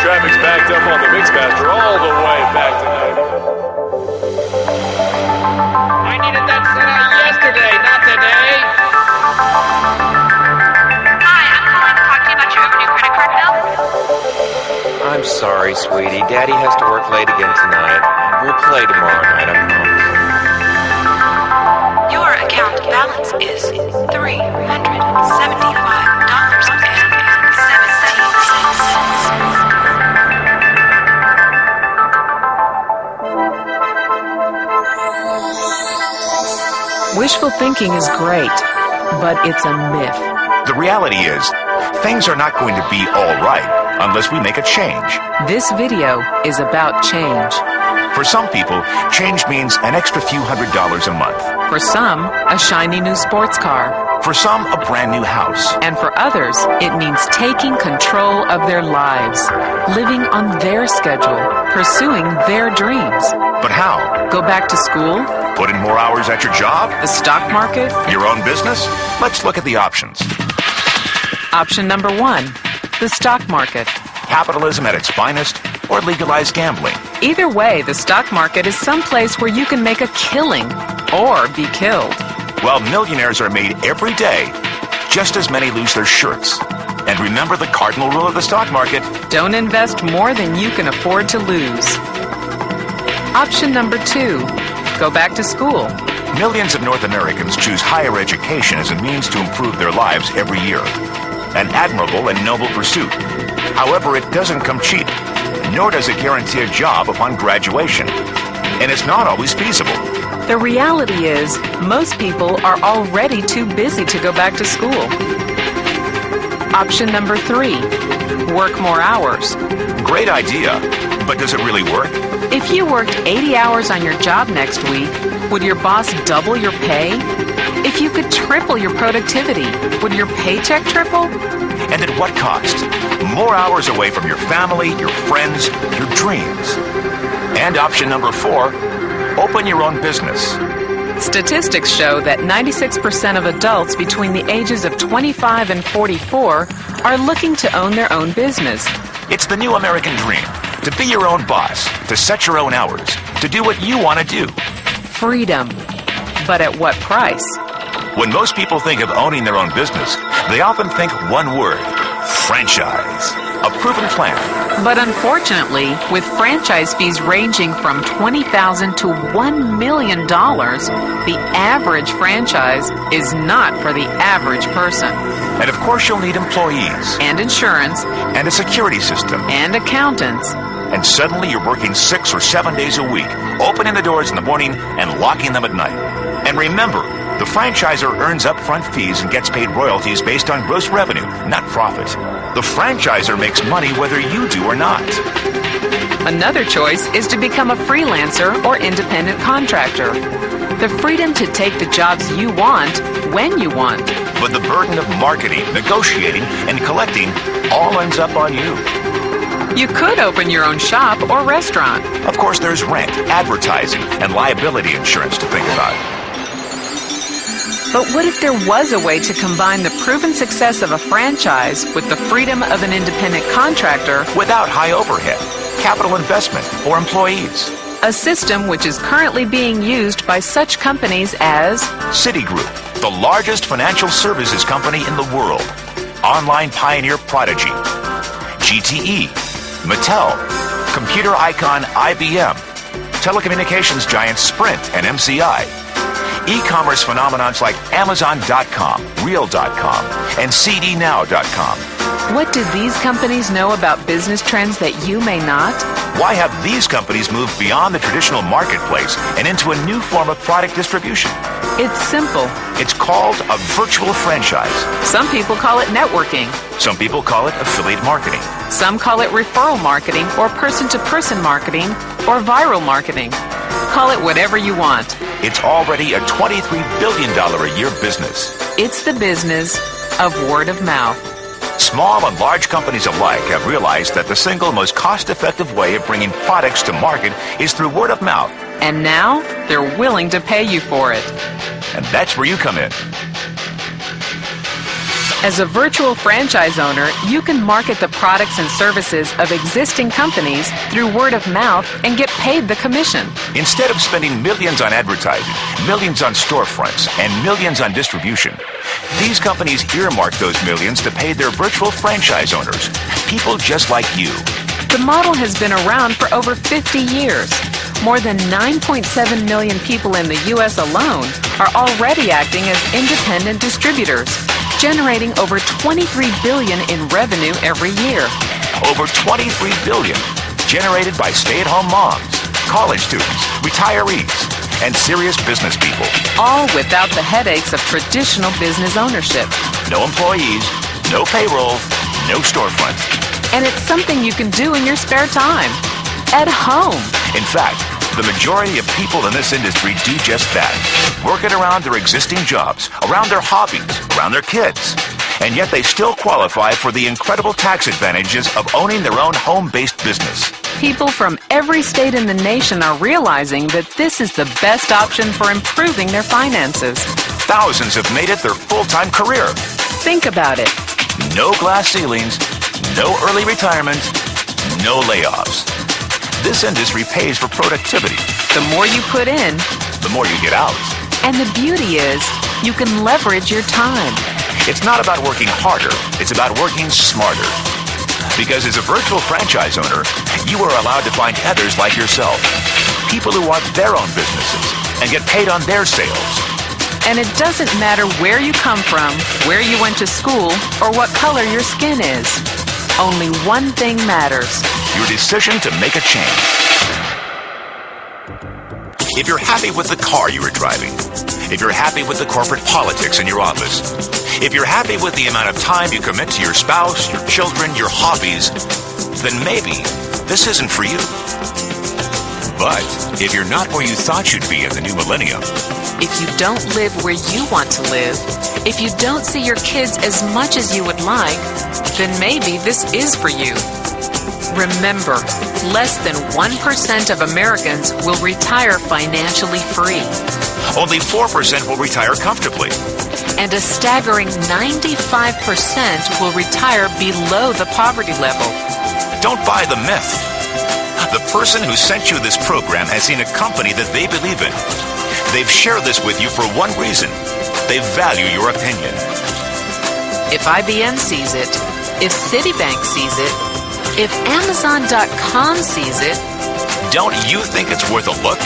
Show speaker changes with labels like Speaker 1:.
Speaker 1: Traffic's backed up on the Mixmaster all the way back tonight.
Speaker 2: I needed that set out yesterday, not today.
Speaker 3: Hi, I'm calling to talk to you about your overdue credit card bill.
Speaker 4: I'm sorry, sweetie. Daddy has to work late again tonight. We'll play tomorrow night, I promise.
Speaker 3: Your account balance is $375.17.
Speaker 5: Wishful thinking is great, but it's a myth.
Speaker 6: The reality is, things are not going to be all right unless we make a change.
Speaker 5: This video is about change.
Speaker 6: For some people, change means an extra few $100s a month.
Speaker 5: For some, a shiny new sports car.
Speaker 6: For some, a brand new house.
Speaker 5: And for others, it means taking control of their lives, living on their schedule, pursuing their dreams.
Speaker 6: But how?
Speaker 5: Go back to school?
Speaker 6: Put in more hours at your job?
Speaker 5: The stock market?
Speaker 6: Your own business? Let's look at the options.
Speaker 5: Option number 1, the stock market.
Speaker 6: Capitalism at its finest, or legalized gambling.
Speaker 5: Either way, the stock market is someplace where you can make a killing or be killed.
Speaker 6: While millionaires are made every day, just as many lose their shirts. And remember the cardinal rule of the stock market.
Speaker 5: Don't invest more than you can afford to lose. Option number 2, go back to school.
Speaker 6: Millions of North Americans choose higher education as a means to improve their lives every year. An admirable and noble pursuit. However, it doesn't come cheap, nor does it guarantee a job upon graduation. And it's not always feasible.
Speaker 5: The reality is, most people are already too busy to go back to school. Option number 3, work more hours.
Speaker 6: Great idea, but does it really work?
Speaker 5: If you worked 80 hours on your job next week, would your boss double your pay? If you could triple your productivity, would your paycheck triple?
Speaker 6: And at what cost? More hours away from your family, your friends, your dreams. And option number 4, open your own business.
Speaker 5: Statistics show that 96% of adults between the ages of 25 and 44 are looking to own their own business.
Speaker 6: It's the new American dream. To be your own boss, to set your own hours, to do what you want to do.
Speaker 5: Freedom. But at what price?
Speaker 6: When most people think of owning their own business, they often think one word: franchise. A proven plan.
Speaker 5: But unfortunately, with franchise fees ranging from $20,000 to $1 million, the average franchise is not for the average person.
Speaker 6: And of course you'll need employees.
Speaker 5: And insurance.
Speaker 6: And a security system.
Speaker 5: And accountants.
Speaker 6: And suddenly you're working 6 or 7 days a week, opening the doors in the morning and locking them at night. And remember, the franchisor earns upfront fees and gets paid royalties based on gross revenue, not profit. The franchisor makes money whether you do or not.
Speaker 5: Another choice is to become a freelancer or independent contractor. The freedom to take the jobs you want when you want.
Speaker 6: But the burden of marketing, negotiating, and collecting all ends up on you.
Speaker 5: You could open your own shop or restaurant.
Speaker 6: Of course, there's rent, advertising, and liability insurance to think about.
Speaker 5: But what if there was a way to combine the proven success of a franchise with the freedom of an independent contractor
Speaker 6: without high overhead, capital investment, or employees?
Speaker 5: A system which is currently being used by such companies as
Speaker 6: Citigroup, the largest financial services company in the world. Online pioneer Prodigy. GTE, Mattel, computer icon IBM, telecommunications giant Sprint and MCI, e-commerce phenomenons like Amazon.com, Real.com, and CDNow.com.
Speaker 5: What do these companies know about business trends that you may not?
Speaker 6: Why have these companies moved beyond the traditional marketplace and into a new form of product distribution?
Speaker 5: It's simple.
Speaker 6: It's called a virtual franchise.
Speaker 5: Some people call it networking.
Speaker 6: Some people call it affiliate marketing.
Speaker 5: Some call it referral marketing or person-to-person marketing or viral marketing. Call it whatever you want.
Speaker 6: It's already a $23 billion a year business.
Speaker 5: It's the business of word of mouth.
Speaker 6: Small and large companies alike have realized that the single most cost-effective way of bringing products to market is through word of mouth.
Speaker 5: And now they're willing to pay you for it.
Speaker 6: And that's where you come in.
Speaker 5: As a virtual franchise owner, you can market the products and services of existing companies through word of mouth and get paid the commission.
Speaker 6: Instead of spending millions on advertising, millions on storefronts, and millions on distribution, these companies earmark those millions to pay their virtual franchise owners, people just like you.
Speaker 5: The model has been around for over 50 years. More than 9.7 million people in the U.S. alone are already acting as independent distributors, generating over $23 billion in revenue every year.
Speaker 6: Over $23 billion generated by stay-at-home moms, college students, retirees, and serious business people.
Speaker 5: All without the headaches of traditional business ownership.
Speaker 6: No employees, no payroll, no storefront.
Speaker 5: And it's something you can do in your spare time, at home.
Speaker 6: In fact, the majority of people in this industry do just that. Working around their existing jobs, around their hobbies, around their kids. And yet they still qualify for the incredible tax advantages of owning their own home-based business.
Speaker 5: People from every state in the nation are realizing that this is the best option for improving their finances.
Speaker 6: Thousands have made it their full-time career.
Speaker 5: Think about it.
Speaker 6: No glass ceilings, no early retirement, no layoffs. This industry pays for productivity.
Speaker 5: The more you put in,
Speaker 6: The more you get out.
Speaker 5: and the beauty is, you can leverage your time.
Speaker 6: It's not about working harder, it's about working smarter. Because as a virtual franchise owner, you are allowed to find others like yourself. People who want their own businesses and get paid on their sales.
Speaker 5: And it doesn't matter where you come from, where you went to school, or what color your skin is. Only one thing matters.
Speaker 6: Your decision to make a change. If you're happy with the car you are driving, if you're happy with the corporate politics in your office, if you're happy with the amount of time you commit to your spouse, your children, your hobbies, then maybe this isn't for you. But if you're not where you thought you'd be in the new millennium,
Speaker 5: If you don't live where you want to live, if you don't see your kids as much as you would like, then maybe this is for you. Remember, less than 1% of Americans will retire financially free,
Speaker 6: only 4% will retire comfortably.
Speaker 5: and a staggering 95% will retire below the poverty level.
Speaker 6: Don't buy the myth. The person who sent you this program has seen a company that they believe in. They've shared this with you for one reason. They value your opinion.
Speaker 5: If IBM sees it, if Citibank sees it, if Amazon.com sees it,
Speaker 6: Don't you think it's worth a look?